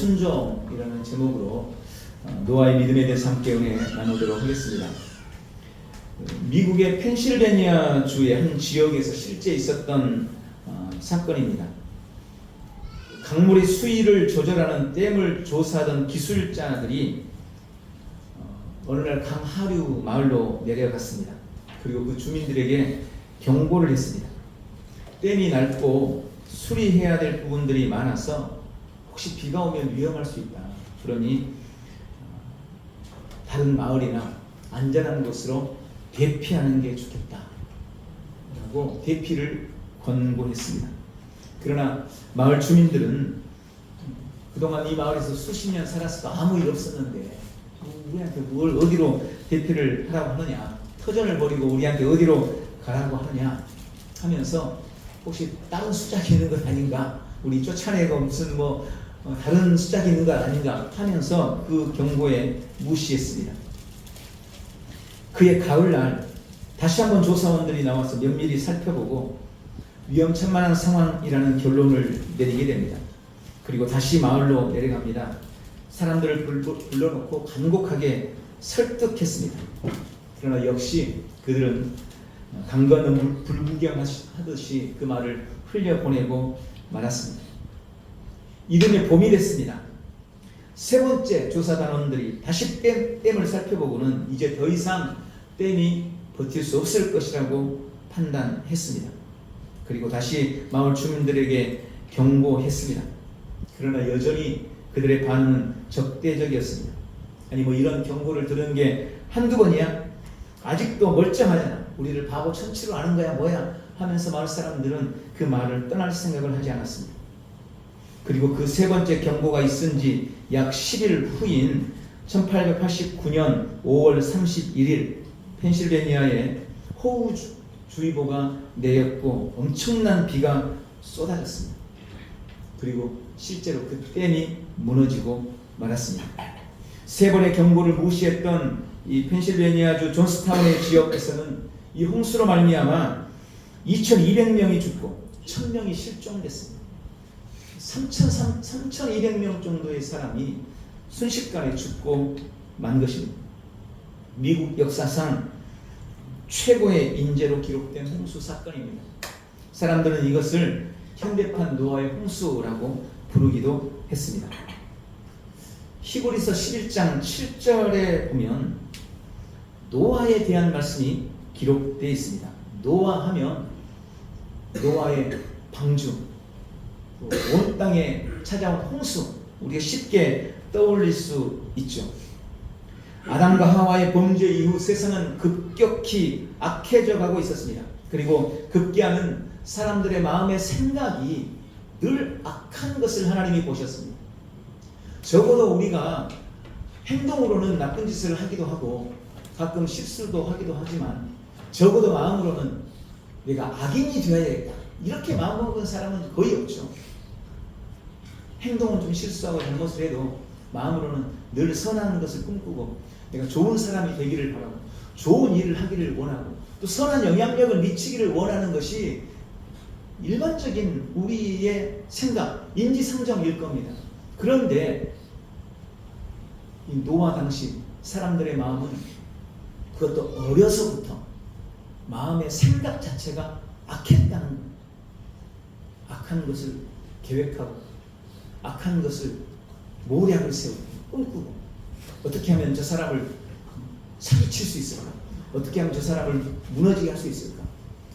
순종이라는 제목으로 노아의 믿음에 대해서 함께 은혜 나누도록 하겠습니다. 미국의 펜실베니아 주의 한 지역에서 실제 있었던 사건입니다. 강물의 수위를 조절하는 댐을 조사하던 기술자들이 어느 날 강하류 마을로 내려갔습니다. 그리고 그 주민들에게 경고를 했습니다. 댐이 낡고 수리해야 될 부분들이 많아서 혹시 비가 오면 위험할 수 있다. 그러니 다른 마을이나 안전한 곳으로 대피하는 게 좋겠다 라고 대피를 권고했습니다. 그러나 마을 주민들은 그동안 이 마을에서 수십 년 살았어도 아무 일 없었는데 우리한테 뭘 어디로 대피를 하라고 하느냐, 터전을 벌이고 우리한테 어디로 가라고 하느냐 하면서 혹시 다른 수작이 있는 것 아닌가, 우리 쫓아내고 무슨 다른 수작이 있는 것 아닌가 하면서 그 경고에 무시했습니다. 그의 가을날 다시 한번 조사원들이 나와서 면밀히 살펴보고 위험천만한 상황이라는 결론을 내리게 됩니다. 그리고 다시 마을로 내려갑니다. 사람들을 불러놓고 간곡하게 설득했습니다. 그러나 역시 그들은 강 건너 불구경하듯이 그 말을 흘려보내고 말았습니다. 이듬해 봄이 됐습니다. 세 번째 조사단원들이 다시 댐을 살펴보고는 이제 더 이상 댐이 버틸 수 없을 것이라고 판단했습니다. 그리고 다시 마을 주민들에게 경고했습니다. 그러나 여전히 그들의 반응은 적대적이었습니다. 아니 이런 경고를 들은 게 한두 번이야? 아직도 멀쩡하잖아. 우리를 바보 천치로 아는 거야 뭐야? 하면서 마을 사람들은 그 말을 떠날 생각을 하지 않았습니다. 그리고 그 세 번째 경고가 있은 지 약 10일 후인 1889년 5월 31일 펜실베니아에 호우주의보가 내렸고 엄청난 비가 쏟아졌습니다. 그리고 실제로 그 댐이 무너지고 말았습니다. 세 번의 경고를 무시했던 이 펜실베니아주 존스타운의 지역에서는 이 홍수로 말미암아 2,200명이 죽고 1,000명이 실종됐습니다. 3,200명 정도의 사람이 순식간에 죽고 만 것입니다. 미국 역사상 최고의 인재로 기록된 홍수 사건입니다. 사람들은 이것을 현대판 노아의 홍수라고 부르기도 했습니다. 히브리서 11장 7절에 보면 노아에 대한 말씀이 기록되어 있습니다. 노아 하면 노아의 방주, 온 땅에 찾아온 홍수, 우리가 쉽게 떠올릴 수 있죠. 아담과 하와의 범죄 이후 세상은 급격히 악해져 가고 있었습니다. 그리고 급기야는 사람들의 마음의 생각이 늘 악한 것을 하나님이 보셨습니다. 적어도 우리가 행동으로는 나쁜 짓을 하기도 하고 가끔 실수도 하기도 하지만 적어도 마음으로는 내가 악인이 되어야겠다 이렇게 마음먹은 사람은 거의 없죠. 행동은 좀 실수하고 잘못을 해도 마음으로는 늘 선한 것을 꿈꾸고 내가 좋은 사람이 되기를 바라고 좋은 일을 하기를 원하고 또 선한 영향력을 미치기를 원하는 것이 일반적인 우리의 생각, 인지상정일 겁니다. 그런데 이 노아 당시 사람들의 마음은 그것도 어려서부터 마음의 생각 자체가 악했다는, 악한 것을 계획하고 악한 것을 모략을 세우고 꿈꾸고 어떻게 하면 저 사람을 사기칠 수 있을까? 어떻게 하면 저 사람을 무너지게 할 수 있을까?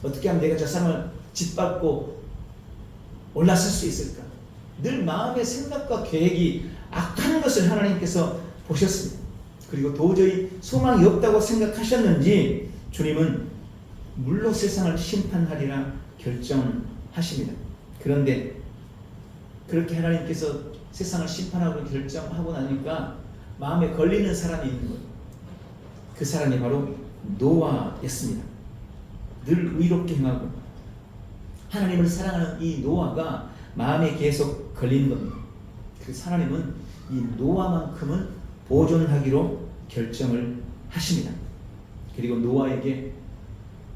어떻게 하면 내가 저 사람을 짓밟고 올라설 수 있을까? 늘 마음의 생각과 계획이 악한 것을 하나님께서 보셨습니다. 그리고 도저히 소망이 없다고 생각하셨는지 주님은 물로 세상을 심판하리라 결정하십니다. 그런데 그렇게 하나님께서 세상을 심판하고 결정하고 나니까 마음에 걸리는 사람이 있는 거예요. 그 사람이 바로 노아였습니다. 늘 의롭게 행하고 하나님을 사랑하는 이 노아가 마음에 계속 걸리는 겁니다. 그래서 하나님은 이 노아만큼은 보존하기로 결정을 하십니다. 그리고 노아에게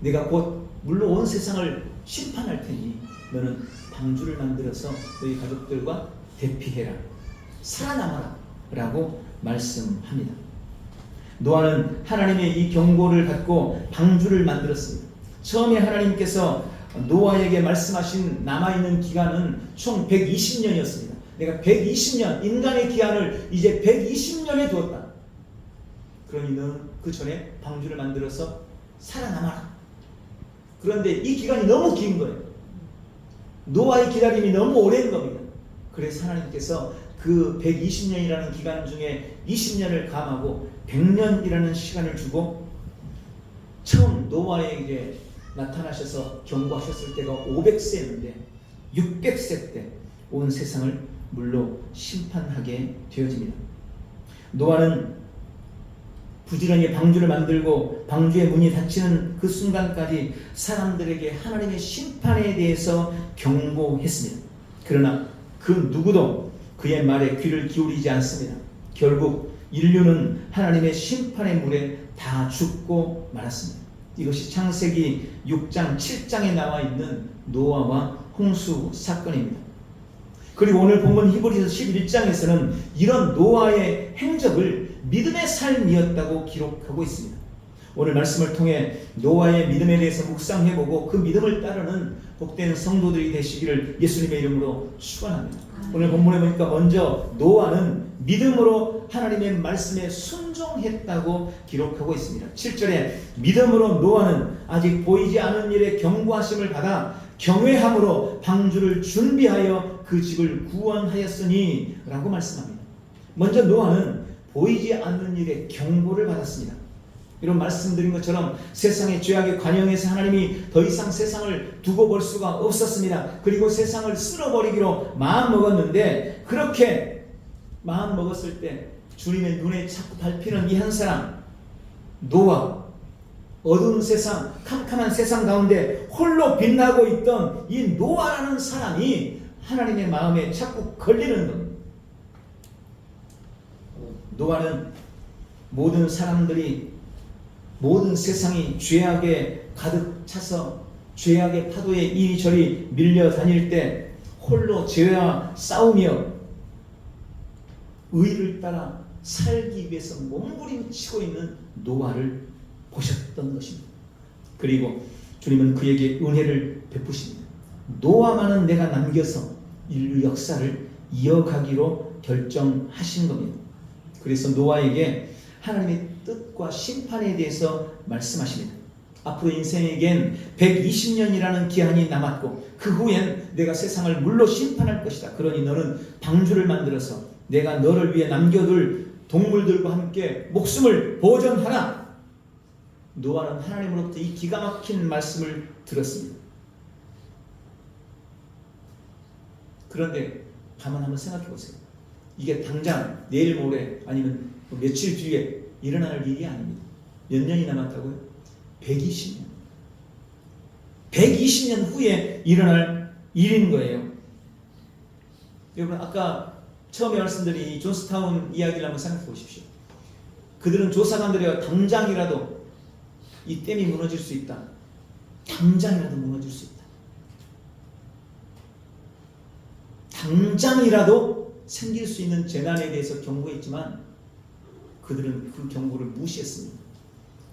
내가 곧 물로 온 세상을 심판할 테니 너는 방주를 만들어서 너희 가족들과 대피해라. 살아남아라 라고 말씀합니다. 노아는 하나님의 이 경고를 받고 방주를 만들었습니다. 처음에 하나님께서 노아에게 말씀하신 남아있는 기간은 총 120년이었습니다. 내가 120년, 인간의 기한을 이제 120년에 두었다. 그러니 너는 그 전에 방주를 만들어서 살아남아라. 그런데 이 기간이 너무 긴 거예요. 노아의 기다림이 너무 오랜 겁니다. 그래서 하나님께서 그 120년이라는 기간 중에 20년을 감하고 100년이라는 시간을 주고 처음 노아에게 나타나셔서 경고하셨을 때가 500세였는데 600세 때 온 세상을 물로 심판하게 되어집니다. 노아는 부지런히 방주를 만들고 방주의 문이 닫히는 그 순간까지 사람들에게 하나님의 심판에 대해서 경고했습니다. 그러나 그 누구도 그의 말에 귀를 기울이지 않습니다. 결국 인류는 하나님의 심판의 물에 다 죽고 말았습니다. 이것이 창세기 6장 7장에 나와 있는 노아와 홍수 사건입니다. 그리고 오늘 본문 히브리서 11장에서는 이런 노아의 행적을 믿음의 삶이었다고 기록하고 있습니다. 오늘 말씀을 통해 노아의 믿음에 대해서 묵상해보고 그 믿음을 따르는 복된 성도들이 되시기를 예수님의 이름으로 축원합니다. 오늘 본문에 보니까 먼저 노아는 믿음으로 하나님의 말씀에 순종했다고 기록하고 있습니다. 7절에 믿음으로 노아는 아직 보이지 않은 일에 경고하심을 받아 경외함으로 방주를 준비하여 그 집을 구원하였으니 라고 말씀합니다. 먼저 노아는 보이지 않는 일에 경고를 받았습니다. 이런 말씀드린 것처럼 세상의 죄악에 관영해서 하나님이 더 이상 세상을 두고 볼 수가 없었습니다. 그리고 세상을 쓸어버리기로 마음먹었는데 그렇게 마음먹었을 때 주님의 눈에 자꾸 밟히는 이 한 사람 노아, 어두운 세상, 캄캄한 세상 가운데 홀로 빛나고 있던 이 노아라는 사람이 하나님의 마음에 자꾸 걸리는 겁니다. 노아는 모든 사람들이 모든 세상이 죄악에 가득 차서 죄악의 파도에 이리저리 밀려 다닐 때 홀로 죄와 싸우며 의를 따라 살기 위해서 몸부림치고 있는 노아를 보셨던 것입니다. 그리고 주님은 그에게 은혜를 베푸십니다. 노아만은 내가 남겨서 인류 역사를 이어가기로 결정하신 겁니다. 그래서 노아에게 하나님의 뜻과 심판에 대해서 말씀하십니다. 앞으로 인생에겐 120년이라는 기한이 남았고 그 후엔 내가 세상을 물로 심판할 것이다. 그러니 너는 방주를 만들어서 내가 너를 위해 남겨둘 동물들과 함께 목숨을 보존하라. 노아는 하나님으로부터 이 기가 막힌 말씀을 들었습니다. 그런데 가만 한번 생각해 보세요. 이게 당장 내일 모레 아니면 며칠 뒤에 일어날 일이 아닙니다. 몇 년이 남았다고요? 120년. 120년 후에 일어날 일인 거예요. 여러분 아까 처음에 말씀드린 이 존스타운 이야기를 한번 생각해 보십시오. 그들은 조사관들이여 당장이라도 이 댐이 무너질 수 있다. 당장이라도 무너질 수 있다. 당장이라도 생길 수 있는 재난에 대해서 경고했지만 그들은 그 경고를 무시했습니다.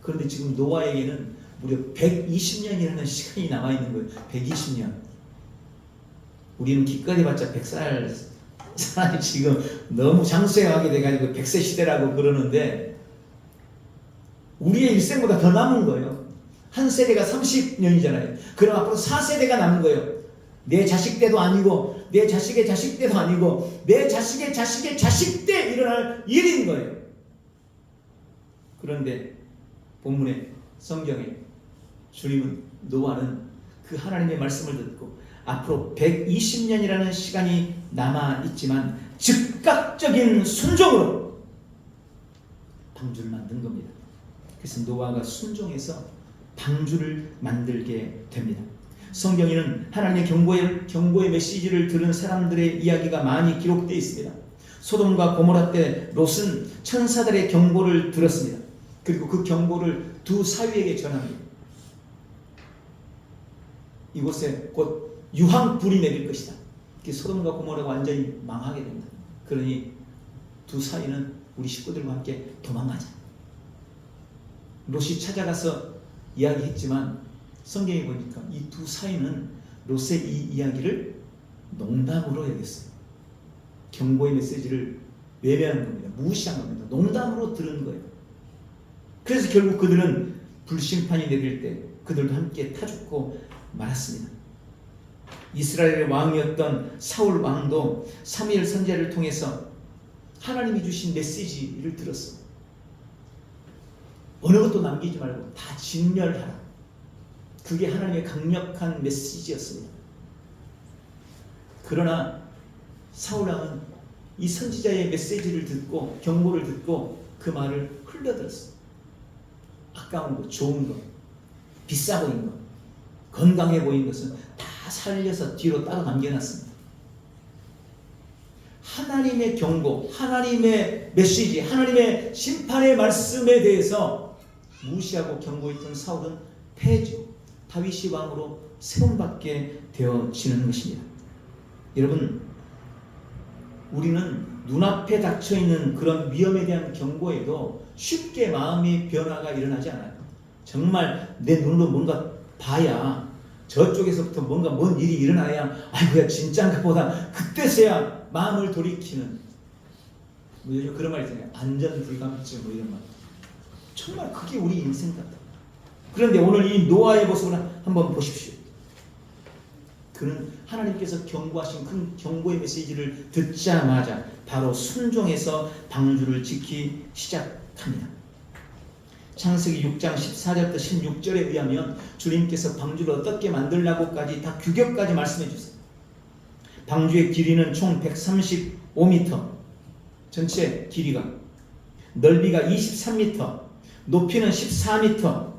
그런데 지금 노아에게는 무려 120년이라는 시간이 남아있는 거예요. 120년. 우리는 기껏 해봤자 100살 사람이 지금 너무 장수해가게 돼가지고 100세 시대라고 그러는데 우리의 일생보다 더 남은 거예요. 한 세대가 30년이잖아요. 그럼 앞으로 4세대가 남은 거예요. 내 자식 때도 아니고 내 자식의 자식 때도 아니고 내 자식의 자식의 자식 때 일어날 일인 거예요. 그런데 본문에 성경에 주님은 노아는 그 하나님의 말씀을 듣고 앞으로 120년이라는 시간이 남아있지만 즉각적인 순종으로 방주를 만든 겁니다. 그래서 노아가 순종해서 방주를 만들게 됩니다. 성경에는 하나님의 경고의 메시지를 들은 사람들의 이야기가 많이 기록되어 있습니다. 소돔과 고모라 때 롯은 천사들의 경고를 들었습니다. 그리고 그 경고를 두 사위에게 전합니다. 이곳에 곧 유황불이 내릴 것이다. 소돔과 고모라가 완전히 망하게 된다. 그러니 두 사이는 우리 식구들과 함께 도망가자. 롯이 찾아가서 이야기했지만 성경에 보니까 이 두 사이는 롯의 이 이야기를 농담으로 여겼어요. 경고의 메시지를 외면한 겁니다. 무시한 겁니다. 농담으로 들은 거예요. 그래서 결국 그들은 불심판이 내릴 때 그들도 함께 타 죽고 말았습니다. 이스라엘의 왕이었던 사울 왕도 사무엘 선지자를 통해서 하나님이 주신 메시지를 들었어. 어느 것도 남기지 말고 다 진멸하라. 그게 하나님의 강력한 메시지였습니다. 그러나 사울 왕은 이 선지자의 메시지를 듣고 경고를 듣고 그 말을 흘려들었어. 아까운 거, 좋은 거, 비싸 보인 거, 건강해 보인 것은 다 살려서 뒤로 따로 남겨놨습니다. 하나님의 경고, 하나님의 메시지, 하나님의 심판의 말씀에 대해서 무시하고 경고했던 사울은 패죠. 다윗이 왕으로 세움받게 되어지는 것입니다. 여러분, 우리는 눈앞에 닥쳐있는 그런 위험에 대한 경고에도 쉽게 마음의 변화가 일어나지 않아요. 정말 내 눈으로 뭔가 봐야, 저쪽에서부터 뭔가 뭔 일이 일어나야 아이고야 진짜인가 보다, 그때서야 마음을 돌이키는, 뭐 요즘 그런 말 있잖아요. 안전불감증 뭐 이런 말. 정말 그게 우리 인생 같다. 그런데 오늘 이 노아의 모습을 한번 보십시오. 그는 하나님께서 경고하신 큰 경고의 메시지를 듣자마자 바로 순종해서 방주를 짓기 시작합니다. 창세기 6장 14절부터 16절에 의하면 주님께서 방주를 어떻게 만들라고까지 다 규격까지 말씀해 주세요. 방주의 길이는 총 135m, 전체 길이가, 넓이가 23m, 높이는 14m,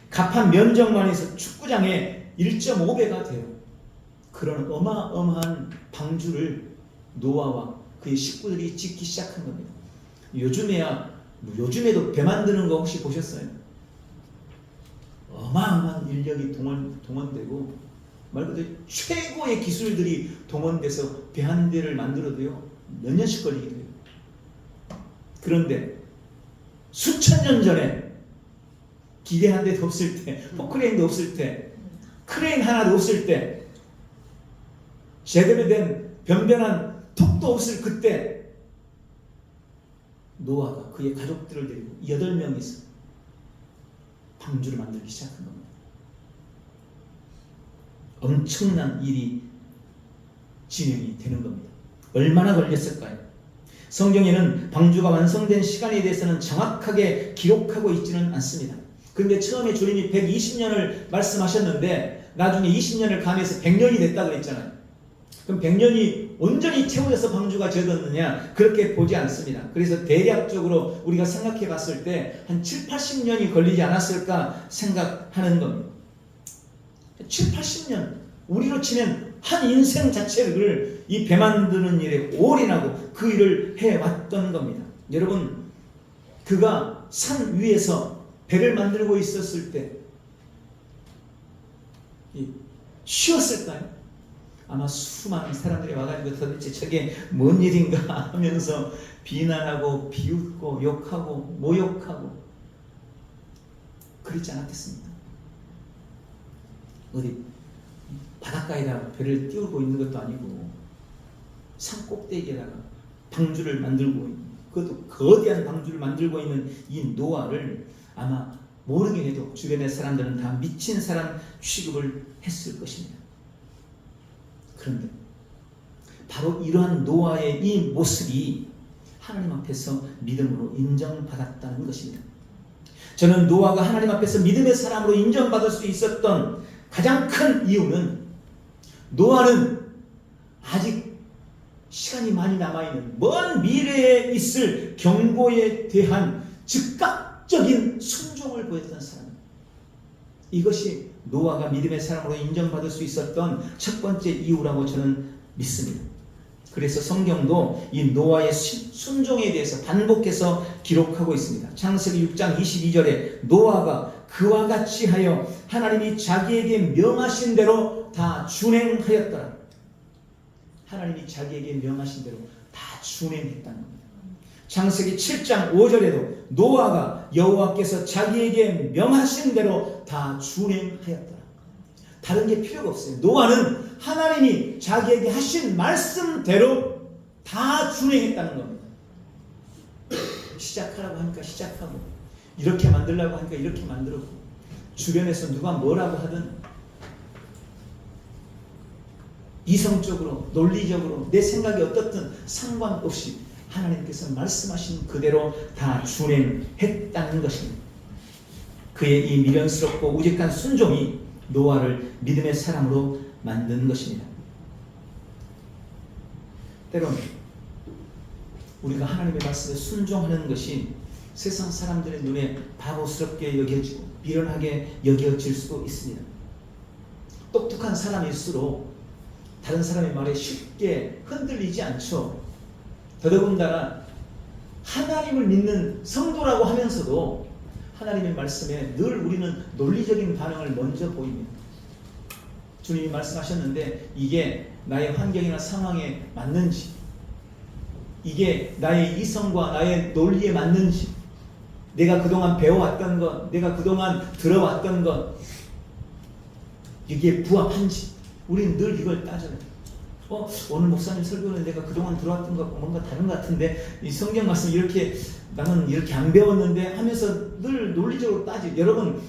갑판 면적만 해서 축구장의 1.5배가 돼요. 그런 어마어마한 방주를 노아와 그의 식구들이 짓기 시작한 겁니다. 요즘에도 배 만드는 거 혹시 보셨어요? 어마어마한 인력이 동원되고 말 그대로 최고의 기술들이 동원돼서 배 한 대를 만들어도요 몇 년씩 걸리게 돼요. 그런데 수천 년 전에 기계 한 대도 없을 때, 포크레인도 없을 때, 크레인 하나도 없을 때, 제대로 된 변변한 톱도 없을 그때 노아가 그의 가족들을 데리고 8명이서 방주를 만들기 시작한 겁니다. 엄청난 일이 진행이 되는 겁니다. 얼마나 걸렸을까요? 성경에는 방주가 완성된 시간에 대해서는 정확하게 기록하고 있지는 않습니다. 그런데 처음에 주님이 120년을 말씀하셨는데 나중에 20년을 감해서 100년이 됐다고 그랬잖아요. 그럼 100년이 온전히 채워져서 방주가 되었느냐? 그렇게 보지 않습니다. 그래서 대략적으로 우리가 생각해 봤을 때 한 7, 80년이 걸리지 않았을까 생각하는 겁니다. 7, 80년, 우리로 치면 한 인생 자체를 이 배 만드는 일에 올인하고 그 일을 해왔던 겁니다. 여러분, 그가 산 위에서 배를 만들고 있었을 때 쉬었을까요? 아마 수많은 사람들이 와가지고 도대체 저게 뭔 일인가 하면서 비난하고 비웃고 욕하고 모욕하고 그렇지 않았겠습니까? 어디 바닷가에다가 배를 띄우고 있는 것도 아니고 산 꼭대기에다가 방주를 만들고 있는, 그것도 거대한 방주를 만들고 있는 이 노아를 아마 모르긴 해도 주변의 사람들은 다 미친 사람 취급을 했을 것입니다. 그런데 바로 이러한 노아의 이 모습이 하나님 앞에서 믿음으로 인정받았다는 것입니다. 저는 노아가 하나님 앞에서 믿음의 사람으로 인정받을 수 있었던 가장 큰 이유는 노아는 아직 시간이 많이 남아있는 먼 미래에 있을 경고에 대한 즉각적인 순종을 보였던 사람입니다. 이것이 노아가 믿음의 사람으로 인정받을 수 있었던 첫 번째 이유라고 저는 믿습니다. 그래서 성경도 이 노아의 순종에 대해서 반복해서 기록하고 있습니다. 창세기 6장 22절에 노아가 그와 같이 하여 하나님이 자기에게 명하신 대로 다 준행하였더라. 하나님이 자기에게 명하신 대로 다 준행했다는 겁니다. 창세기 7장 5절에도 노아가 여호와께서 자기에게 명하신 대로 다 준행하였더라. 다른 게 필요가 없어요. 노아는 하나님이 자기에게 하신 말씀대로 다 준행했다는 겁니다. 시작하라고 하니까 시작하고, 이렇게 만들려고 하니까 이렇게 만들었고, 주변에서 누가 뭐라고 하든 이성적으로 논리적으로 내 생각이 어떻든 상관없이 하나님께서 말씀하신 그대로 다 준행했다는 것입니다. 그의 이 미련스럽고 우직한 순종이 노아를 믿음의 사람으로 만든 것입니다. 때로는 우리가 하나님의 말씀에 순종하는 것이 세상 사람들의 눈에 바보스럽게 여겨지고 미련하게 여겨질 수도 있습니다. 똑똑한 사람일수록 다른 사람의 말에 쉽게 흔들리지 않죠. 더더군다나 하나님을 믿는 성도라고 하면서도 하나님의 말씀에 늘 우리는 논리적인 반응을 먼저 보입니다. 주님이 말씀하셨는데 이게 나의 환경이나 상황에 맞는지, 이게 나의 이성과 나의 논리에 맞는지, 내가 그동안 배워왔던 것, 내가 그동안 들어왔던 것, 이게 부합한지 우리는 늘 이걸 따져요. 오늘 목사님 설교는 내가 그동안 들어왔던 것 뭔가 다른 것 같은데, 이 성경 말씀 이렇게 나는 이렇게 안 배웠는데 하면서 늘 논리적으로 따지고, 여러분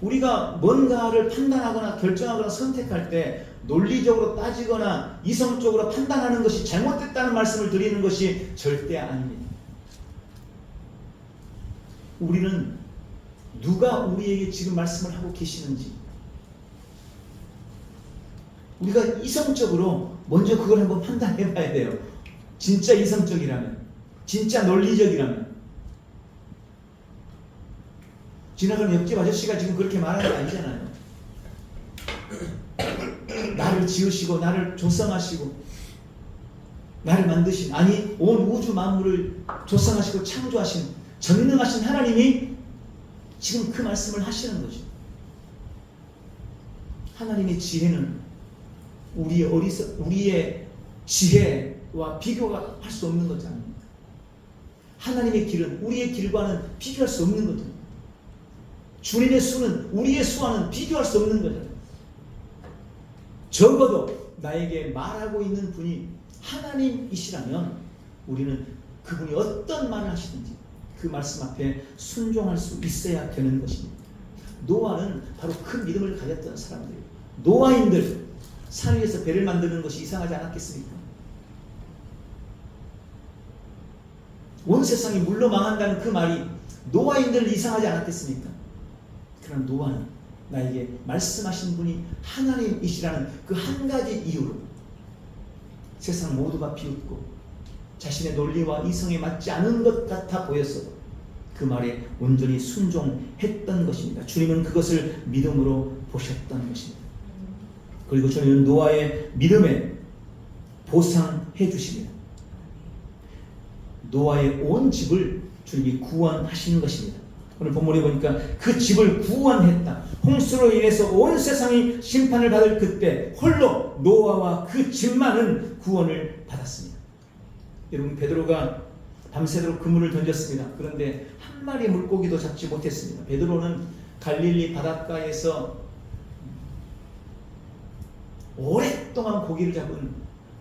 우리가 뭔가를 판단하거나 결정하거나 선택할 때 논리적으로 따지거나 이성적으로 판단하는 것이 잘못됐다는 말씀을 드리는 것이 절대 아닙니다. 우리는 누가 우리에게 지금 말씀을 하고 계시는지 우리가 이성적으로 먼저 그걸 한번 판단해 봐야 돼요. 진짜 이성적이라면, 진짜 논리적이라면. 지나가는 옆집 아저씨가 지금 그렇게 말하는 게 아니잖아요. 나를 지으시고 나를 조성하시고 나를 만드신, 아니 온 우주 만물을 조성하시고 창조하신 전능하신 하나님이 지금 그 말씀을 하시는 거죠. 하나님의 지혜는 우리의 지혜와 비교가 할 수 없는 거잖아요. 하나님의 길은 우리의 길과는 비교할 수 없는 거죠. 주님의 수는 우리의 수와는 비교할 수 없는 거잖아요. 적어도 나에게 말하고 있는 분이 하나님이시라면 우리는 그분이 어떤 말을 하시든지 그 말씀 앞에 순종할 수 있어야 되는 것입니다. 노아는 바로 그 믿음을 가졌던 사람들이에요. 노아인들, 산 위에서 배를 만드는 것이 이상하지 않았겠습니까? 온 세상이 물로 망한다는 그 말이 노아인들 이상하지 않았겠습니까? 그러나 노아는 나에게 말씀하신 분이 하나님이시라는 그 한 가지 이유로 세상 모두가 비웃고 자신의 논리와 이성에 맞지 않은 것 같아 보였어도 그 말에 온전히 순종했던 것입니다. 주님은 그것을 믿음으로 보셨던 것입니다. 그리고 주님은 노아의 믿음에 보상해 주십니다. 노아의 온 집을 주님이 구원하신 것입니다. 오늘 본문에 보니까 그 집을 구원했다. 홍수로 인해서 온 세상이 심판을 받을 그때 홀로 노아와 그 집만은 구원을 받았습니다. 여러분, 베드로가 밤새도록 그물을 던졌습니다. 그런데 한 마리 물고기도 잡지 못했습니다. 베드로는 갈릴리 바닷가에서 오랫동안 고기를 잡은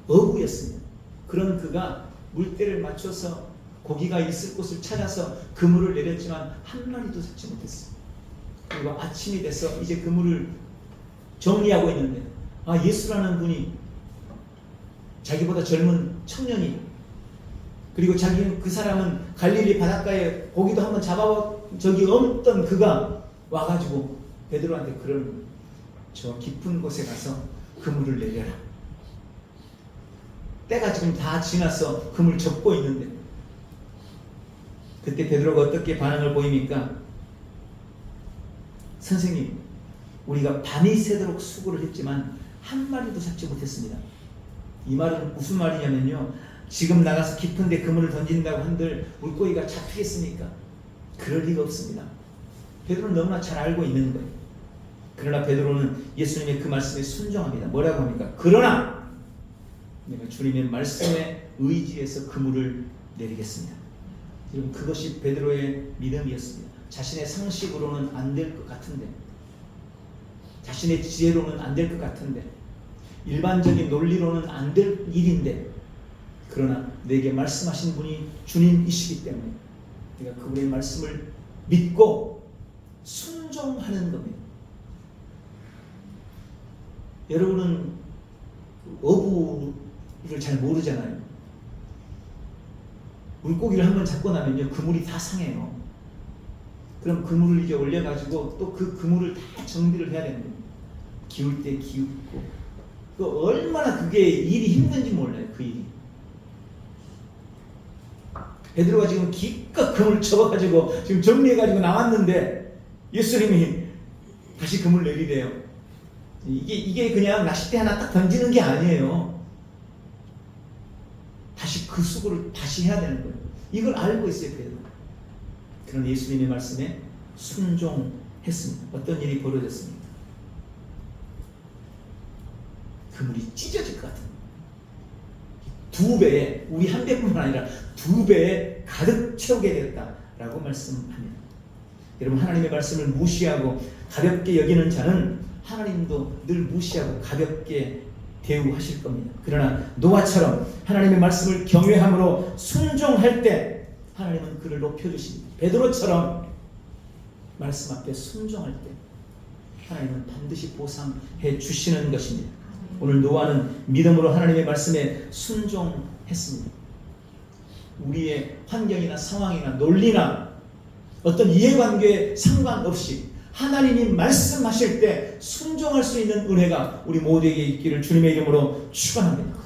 어부였습니다. 그런 그가 물때를 맞춰서 고기가 있을 곳을 찾아서 그물을 내렸지만 한 마리도 잡지 못했어요. 그리고 아침이 돼서 이제 그물을 정리하고 있는데 예수라는 분이, 자기보다 젊은 청년이, 그리고 그 사람은 갈릴리 바닷가에 고기도 한번 잡아본 적이 없던 그가 와가지고 베드로한테 그런, 저 깊은 곳에 가서 그물을 내려라. 때가 지금 다 지나서 그물 접고 있는데, 그때 베드로가 어떻게 반응을 보입니까? 선생님, 우리가 밤이 새도록 수고를 했지만 한 마리도 잡지 못했습니다. 이 말은 무슨 말이냐면요, 지금 나가서 깊은 데 그물을 던진다고 한들 물고기가 잡히겠습니까? 그럴 리가 없습니다. 베드로는 너무나 잘 알고 있는 거예요. 그러나 베드로는 예수님의 그 말씀에 순종합니다. 뭐라고 합니까? 그러나 내가 주님의 말씀에 의지해서 그물을 내리겠습니다. 지금 그것이 베드로의 믿음이었습니다. 자신의 상식으로는 안 될 것 같은데, 자신의 지혜로는 안 될 것 같은데, 일반적인 논리로는 안 될 일인데, 그러나 내게 말씀하신 분이 주님이시기 때문에 내가 그분의 말씀을 믿고 순종하는 겁니다. 여러분은 어부를 잘 모르잖아요. 물고기를 한번 잡고 나면요, 그물이 다 상해요. 그럼 그물을 이제 올려가지고 또 그 그물을 다 정비를 해야 되는 겁니다. 기울 때 기울고, 그 얼마나 그게 일이 힘든지 몰라요. 그 일이. 베드로가 지금 기껏 그물 접어가지고 지금 정리해가지고 나왔는데 예수님이 다시 그물 내리래요. 이게 그냥 낚싯대 하나 딱 던지는 게 아니에요. 다시 그 수고를 다시 해야 되는 거예요. 이걸 알고 있어요, 베드로. 그런 예수님의 말씀에 순종했습니다. 어떤 일이 벌어졌습니까? 그물이 찢어질 것 같은, 2배에, 우리 한 배뿐만 아니라 2배에 가득 채우게 되었다라고 말씀합니다. 여러분, 하나님의 말씀을 무시하고 가볍게 여기는 자는 하나님도 늘 무시하고 가볍게 대우하실 겁니다. 그러나 노아처럼 하나님의 말씀을 경외함으로 순종할 때 하나님은 그를 높여주십니다. 베드로처럼 말씀 앞에 순종할 때 하나님은 반드시 보상해 주시는 것입니다. 오늘 노아는 믿음으로 하나님의 말씀에 순종했습니다. 우리의 환경이나 상황이나 논리나 어떤 이해관계에 상관없이 하나님이 말씀하실 때 순종할 수 있는 은혜가 우리 모두에게 있기를 주님의 이름으로 축원합니다.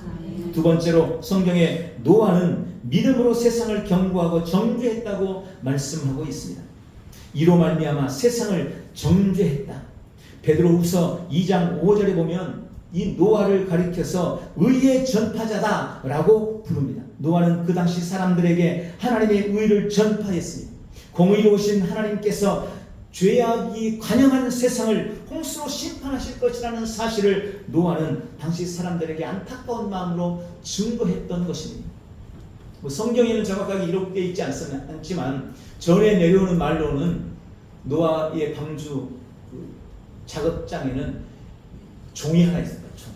두 번째로 성경에 노아는 믿음으로 세상을 경고하고 정죄했다고 말씀하고 있습니다. 이로 말미암아 세상을 정죄했다. 베드로후서 2장 5절에 보면 이 노아를 가리켜서 의의 전파자다라고 부릅니다. 노아는 그 당시 사람들에게 하나님의 의를 전파했습니다. 공의로우신 하나님께서 죄악이 관영한 세상을 홍수로 심판하실 것이라는 사실을 노아는 당시 사람들에게 안타까운 마음으로 증거했던 것입니다. 성경에는 정확하게 이렇게 있지 않지만 전에 내려오는 말로는 노아의 방주 작업장에는 종이 하나 있었다. 종.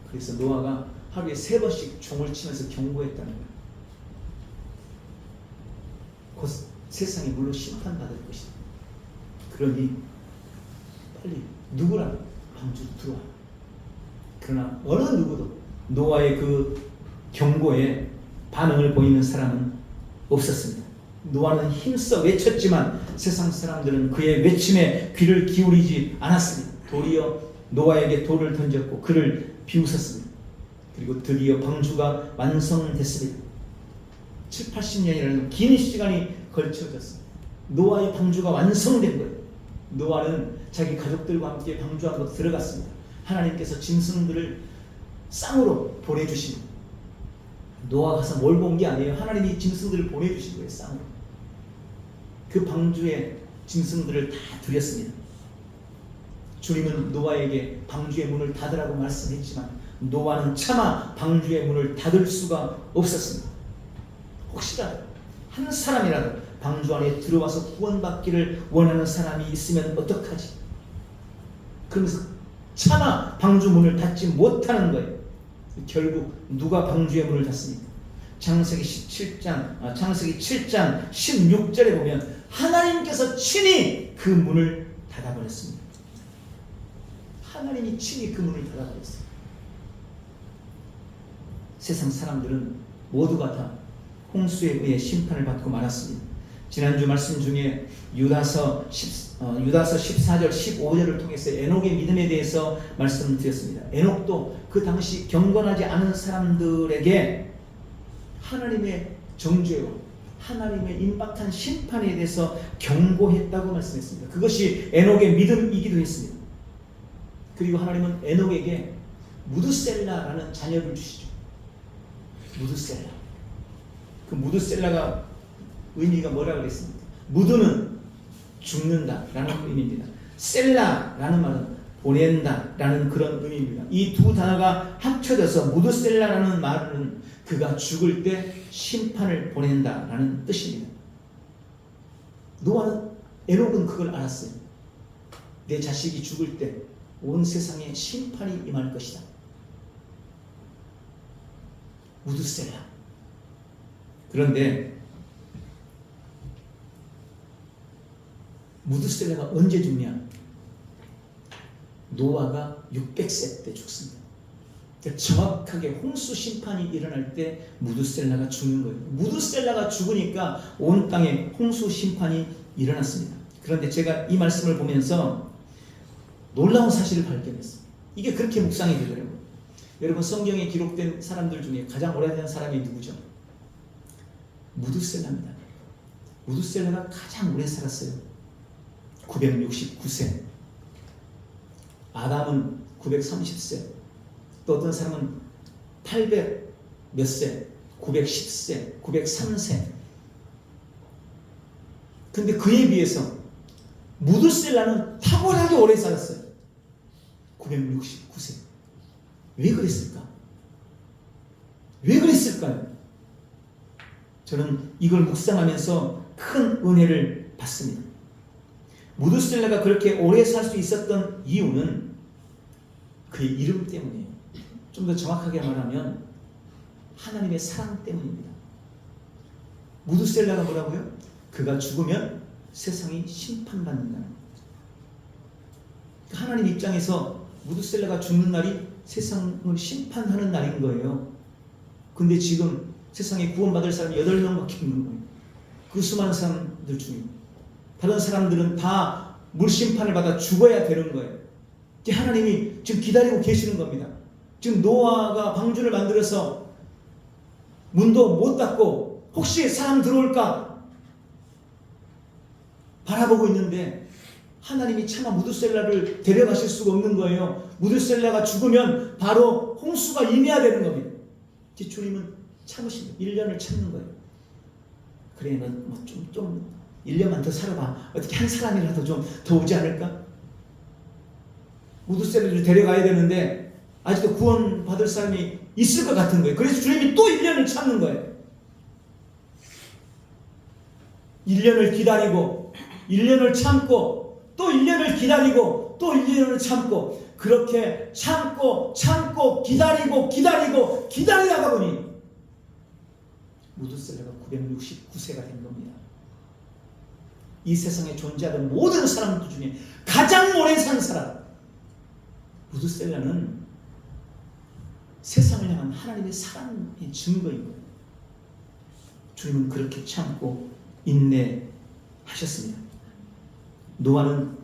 그래서 노아가 하루에 3번씩 종을 치면서 경고했다는 거예요. 곧 세상이 물로 심판받을 것이다. 그러니 빨리 누구랑 방주로 들어와. 그러나 어느 누구도 노아의 그 경고에 반응을 보이는 사람은 없었습니다. 노아는 힘써 외쳤지만 세상 사람들은 그의 외침에 귀를 기울이지 않았습니다. 도리어 노아에게 돌을 던졌고 그를 비웃었습니다. 그리고 드디어 방주가 완성됐습니다. 7, 80년이라는 긴 시간이 걸쳐졌습니다. 노아의 방주가 완성된 거예요. 노아는 자기 가족들과 함께 방주 안으로 들어갔습니다. 하나님께서 짐승들을 쌍으로 보내주십니다. 노아가 가서 뭘 본 게 아니에요. 하나님이 짐승들을 보내주신 거예요. 쌍으로. 그 방주에 짐승들을 다 들였습니다. 주님은 노아에게 방주의 문을 닫으라고 말씀했지만 노아는 차마 방주의 문을 닫을 수가 없었습니다. 혹시라도 한 사람이라도 방주 안에 들어와서 구원받기를 원하는 사람이 있으면 어떡하지? 그러면서 차마 방주 문을 닫지 못하는 거예요. 결국 누가 방주의 문을 닫습니까? 창세기 7장 16절에 보면 하나님께서 친히 그 문을 닫아버렸습니다. 하나님이 친히 그 문을 닫아버렸어요. 세상 사람들은 모두가 다 홍수에 의해 심판을 받고 말았습니다. 지난주 말씀 중에 유다서 14절 15절을 통해서 에녹의 믿음에 대해서 말씀드렸습니다. 에녹도 그 당시 경건하지 않은 사람들에게 하나님의 정죄와 하나님의 임박한 심판에 대해서 경고했다고 말씀했습니다. 그것이 에녹의 믿음이기도 했습니다. 그리고 하나님은 에녹에게 무드셀라라는 자녀를 주시죠. 무드셀라. 그 무드셀라가 의미가 뭐라고 그랬습니까? 무드는 죽는다라는 의미입니다. 셀라라는 말은 보낸다라는 그런 의미입니다. 이 두 단어가 합쳐져서 무드셀라라는 말은 그가 죽을 때 심판을 보낸다라는 뜻입니다. 노아는, 에녹은 그걸 알았어요. 내 자식이 죽을 때 온 세상에 심판이 임할 것이다. 무드셀라. 그런데 무드셀라가 언제 죽냐? 노아가 600세 때 죽습니다. 그러니까 정확하게 홍수 심판이 일어날 때 무드셀라가 죽는 거예요. 무드셀라가 죽으니까 온 땅에 홍수 심판이 일어났습니다. 그런데 제가 이 말씀을 보면서 놀라운 사실을 발견했어요. 이게 그렇게 묵상이 되더라고요. 여러분, 성경에 기록된 사람들 중에 가장 오래된 사람이 누구죠? 무드셀라입니다. 무드셀라가 가장 오래 살았어요. 969세. 아담은 930세. 또 어떤 사람은 800 몇 세, 910세, 903세. 근데 그에 비해서 무드셀라는 탁월하게 오래 살았어요. 969세. 왜 그랬을까? 왜 그랬을까요? 저는 이걸 묵상하면서 큰 은혜를 받습니다. 무드셀라가 그렇게 오래 살 수 있었던 이유는 그의 이름 때문이에요. 좀 더 정확하게 말하면 하나님의 사랑 때문입니다. 무드셀라가 뭐라고요? 그가 죽으면 세상이 심판받는다는 거예요. 하나님 입장에서 무드셀라가 죽는 날이 세상을 심판하는 날인 거예요. 근데 지금 세상에 구원받을 사람이 8명밖에 없는 거예요. 그 수많은 사람들 중에 다른 사람들은 다 물심판을 받아 죽어야 되는 거예요. 하나님이 지금 기다리고 계시는 겁니다. 지금 노아가 방주를 만들어서 문도 못 닫고 혹시 사람 들어올까 바라보고 있는데 하나님이 차마 무드셀라를 데려가실 수가 없는 거예요. 무드셀라가 죽으면 바로 홍수가 임해야 되는 겁니다. 주님은 참으십니다. 1년을 참는 거예요. 그래, 너 좀 1년만 더 살아봐. 어떻게 한 사람이라도 좀 더 오지 않을까? 무드셀라를 데려가야 되는데 아직도 구원받을 사람이 있을 것 같은 거예요. 그래서 주님이 또 1년을 참는 거예요. 1년을 기다리고 1년을 참고 또 1년을 기다리고 또 1년을 참고 그렇게 참고 기다리다가 보니 무드셀라가 969세가 된 겁니다. 이 세상에 존재하는 모든 사람들 중에 가장 오래 산 사람 무드셀라는 세상을 향한 하나님의 사랑의 증거인 거예요. 주님은 그렇게 참고 인내하셨습니다. 노아는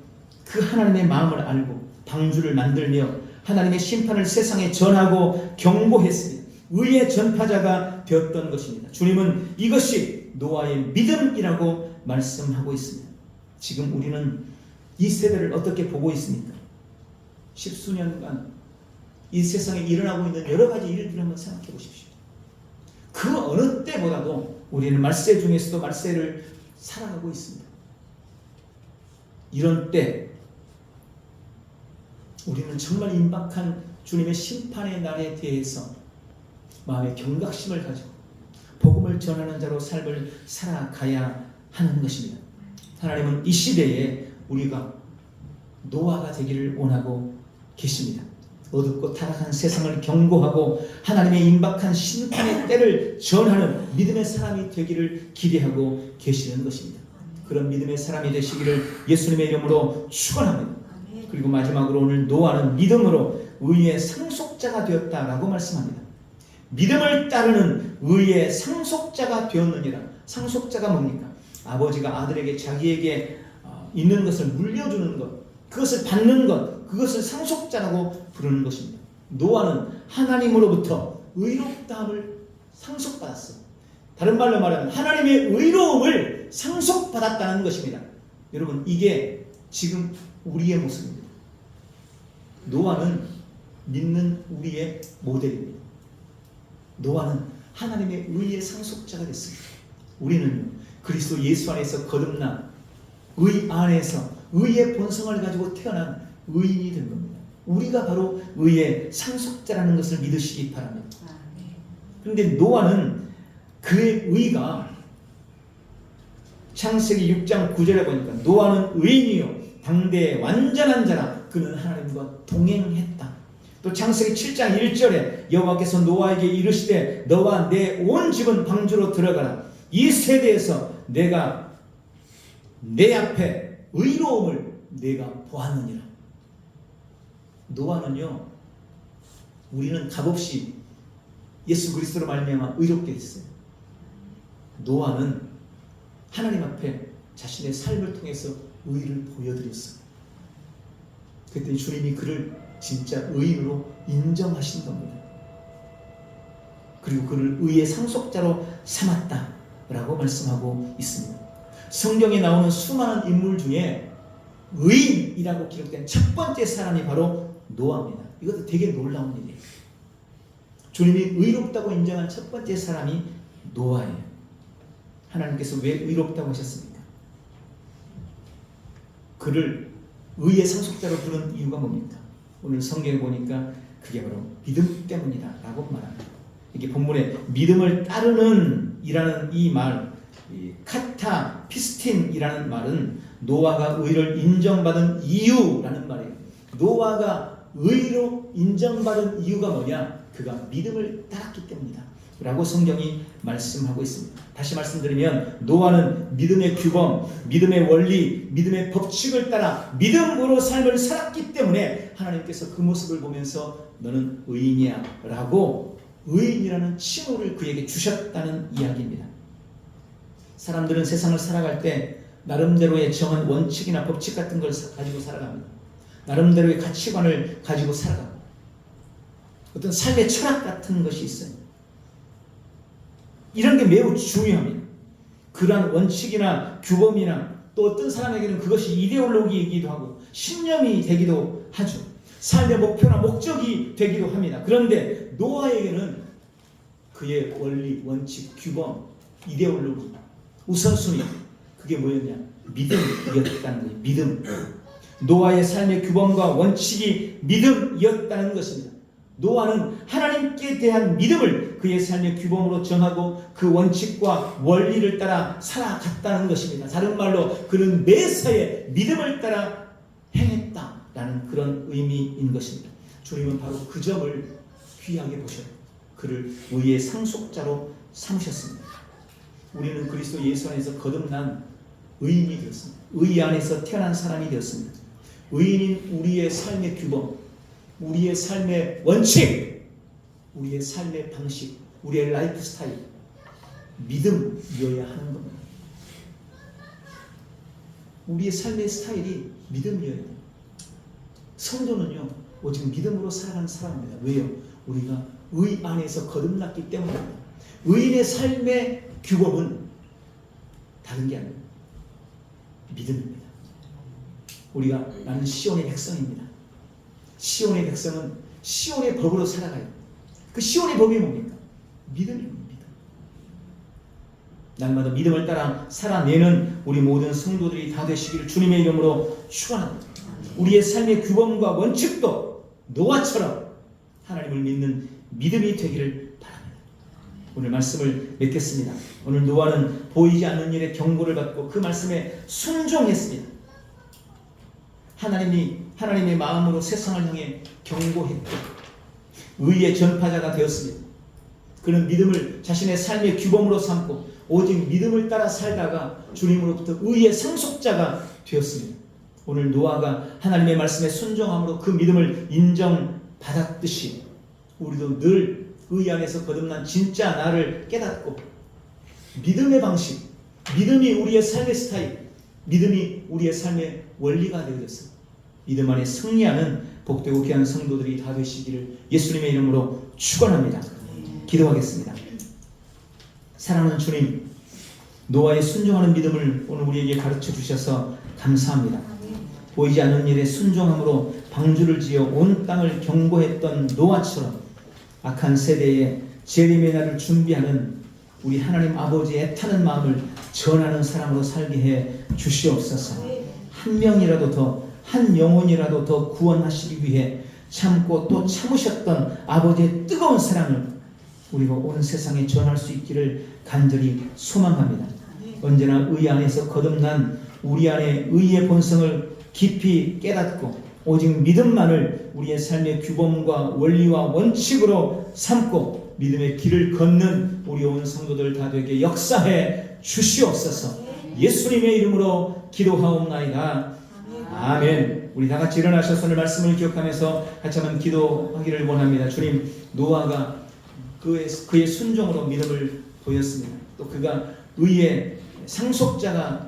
그 하나님의 마음을 알고 방주를 만들며 하나님의 심판을 세상에 전하고 경고했습니다. 의의 전파자가 되었던 것입니다. 주님은 이것이 노아의 믿음이라고 말씀하고 있습니다. 지금 우리는 이 세대를 어떻게 보고 있습니까? 10수년간 이 세상에 일어나고 있는 여러 가지 일들을 한번 생각해 보십시오. 그 어느 때보다도 우리는 말세 중에서도 말세를 살아가고 있습니다. 이런 때 우리는 정말 임박한 주님의 심판의 날에 대해서 마음의 경각심을 가지고 복음을 전하는 자로 삶을 살아가야 하는 것입니다. 하나님은 이 시대에 우리가 노아가 되기를 원하고 계십니다. 어둡고 타락한 세상을 경고하고 하나님의 임박한 심판의 때를 전하는 믿음의 사람이 되기를 기대하고 계시는 것입니다. 그런 믿음의 사람이 되시기를 예수님의 이름으로 축원합니다. 그리고 마지막으로 오늘 노아는 믿음으로 의의 상속자가 되었다라고 말씀합니다. 믿음을 따르는 의의 상속자가 되었느니라. 상속자가 뭡니까? 아버지가 아들에게 자기에게 있는 것을 물려주는 것, 그것을 받는 것, 그것을 상속자라고 부르는 것입니다. 노아는 하나님으로부터 의롭다함을 상속받았어요. 다른 말로 말하면 하나님의 의로움을 상속받았다는 것입니다. 여러분, 이게 지금 우리의 모습입니다. 노아는 믿는 우리의 모델입니다. 노아는 하나님의 의의 상속자가 됐습니다. 우리는 그리스도 예수 안에서 거듭난 의 안에서 의의 본성을 가지고 태어난 의인이 된 겁니다. 우리가 바로 의의 상속자라는 것을 믿으시기 바랍니다. 그런데 노아는 그의 의가 창세기 6장 9절에 보니까 노아는 의인이요 당대의 완전한 자라 그는 하나님과 동행했다. 또 창세기 7장 1절에 여호와께서 노아에게 이르시되 너와 내 온 집은 방주로 들어가라. 이 세대에서 내가 내 앞에 의로움을 내가 보았느니라. 노아는요, 우리는 값없이 예수 그리스도로 말미암아 의롭게 됐어요. 노아는 하나님 앞에 자신의 삶을 통해서 의를 보여드렸어요. 그랬더니 주님이 그를 진짜 의인으로 인정하신 겁니다. 그리고 그를 의의 상속자로 삼았다라고 말씀하고 있습니다. 성경에 나오는 수많은 인물 중에 의인이라고 기록된 첫 번째 사람이 바로 노아입니다. 이것도 되게 놀라운 일이에요. 주님이 의롭다고 인정한 첫 번째 사람이 노아예요. 하나님께서 왜 의롭다고 하셨습니까? 그를 의의 상속자로 부른 이유가 뭡니까? 오늘 성경에 보니까 그게 바로 믿음 때문이다 라고 말합니다. 이게 본문에 믿음을 따르는 이라는 이 말, 카타 피스틴이라는 말은 노아가 의를 인정받은 이유라는 말이에요. 노아가 의로 인정받은 이유가 뭐냐? 그가 믿음을 따랐기 때문이다 라고 성경이 말씀하고 있습니다. 다시 말씀드리면 노아는 믿음의 규범, 믿음의 원리, 믿음의 법칙을 따라 믿음으로 삶을 살았기 때문에 하나님께서 그 모습을 보면서 너는 의인이야 라고 의인이라는 칭호를 그에게 주셨다는 이야기입니다. 사람들은 세상을 살아갈 때 나름대로의 정한 원칙이나 법칙 같은 걸 가지고 살아갑니다. 나름대로의 가치관을 가지고 살아갑니다. 어떤 삶의 철학 같은 것이 있어요. 이런 게 매우 중요합니다. 그러한 원칙이나 규범이나 또 어떤 사람에게는 그것이 이데올로기이기도 하고 신념이 되기도 하죠. 삶의 목표나 목적이 되기도 합니다. 그런데 노아에게는 그의 원리, 원칙, 규범, 이데올로기, 우선순위 그게 뭐였냐? 믿음이었다는 거예요. 믿음. 노아의 삶의 규범과 원칙이 믿음이었다는 것입니다. 노아는 하나님께 대한 믿음을 그의 삶의 규범으로 정하고 그 원칙과 원리를 따라 살아갔다는 것입니다. 다른 말로 그는 매사에 믿음을 따라 행했다라는 그런 의미인 것입니다. 주님은 바로 그 점을 귀하게 보셨고 그를 의의 상속자로 삼으셨습니다. 우리는 그리스도 예수 안에서 거듭난 의인이 되었습니다. 의 안에서 태어난 사람이 되었습니다. 의인인 우리의 삶의 규범, 우리의 삶의 원칙, 우리의 삶의 방식, 우리의 라이프 스타일, 믿음이어야 하는 겁니다. 우리의 삶의 스타일이 믿음이어야 돼요. 성도는요, 오직 믿음으로 살아가는 사람입니다. 왜요? 우리가 의 안에서 거듭났기 때문입니다. 의인의 삶의 규범은 다른 게 아닙니다. 믿음입니다. 우리가 나는 시온의 백성입니다. 시온의 백성은 시온의 법으로 살아가요. 그 시온의 법이 뭡니까? 믿음입니다. 날마다 믿음을 따라 살아내는 우리 모든 성도들이 다 되시기를 주님의 이름으로 축원합니다. 우리의 삶의 규범과 원칙도 노아처럼 하나님을 믿는 믿음이 되기를 바랍니다. 오늘 말씀을 맺겠습니다. 오늘 노아는 보이지 않는 일에 경고를 받고 그 말씀에 순종했습니다. 하나님의 마음으로 세상을 향해 경고했고 의의 전파자가 되었습니다. 그는 믿음을 자신의 삶의 규범으로 삼고 오직 믿음을 따라 살다가 주님으로부터 의의 상속자가 되었습니다. 오늘 노아가 하나님의 말씀에 순종함으로 그 믿음을 인정받았듯이 우리도 늘 의 안에서 거듭난 진짜 나를 깨닫고 믿음의 방식, 믿음이 우리의 삶의 스타일, 믿음이 우리의 삶의 원리가 되어졌습니다. 믿음 안에 승리하는 복되고 귀한 성도들이 다 되시기를 예수님의 이름으로 축원합니다. 기도하겠습니다. 사랑하는 주님, 노아의 순종하는 믿음을 오늘 우리에게 가르쳐 주셔서 감사합니다. 보이지 않는 일에 순종함으로 방주를 지어 온 땅을 경고했던 노아처럼 악한 세대에 재림의 날을 준비하는 우리 하나님 아버지의 애타는 마음을 전하는 사람으로 살게 해 주시옵소서. 한 명이라도 더, 한 영혼이라도 더 구원하시기 위해 참고 또 참으셨던 아버지의 뜨거운 사랑을 우리가 온 세상에 전할 수 있기를 간절히 소망합니다. 언제나 의 안에서 거듭난 우리 안에 의의 본성을 깊이 깨닫고 오직 믿음만을 우리의 삶의 규범과 원리와 원칙으로 삼고 믿음의 길을 걷는 우리 온 성도들 다 되게 역사해 주시옵소서. 예수님의 이름으로 기도하옵나이다. 아멘. 우리 다 같이 일어나셔서 오늘 말씀을 기억하면서 같이 한번 기도하기를 원합니다. 주님, 노아가 그의 순종으로 믿음을 보였습니다. 또 그가 의의 상속자가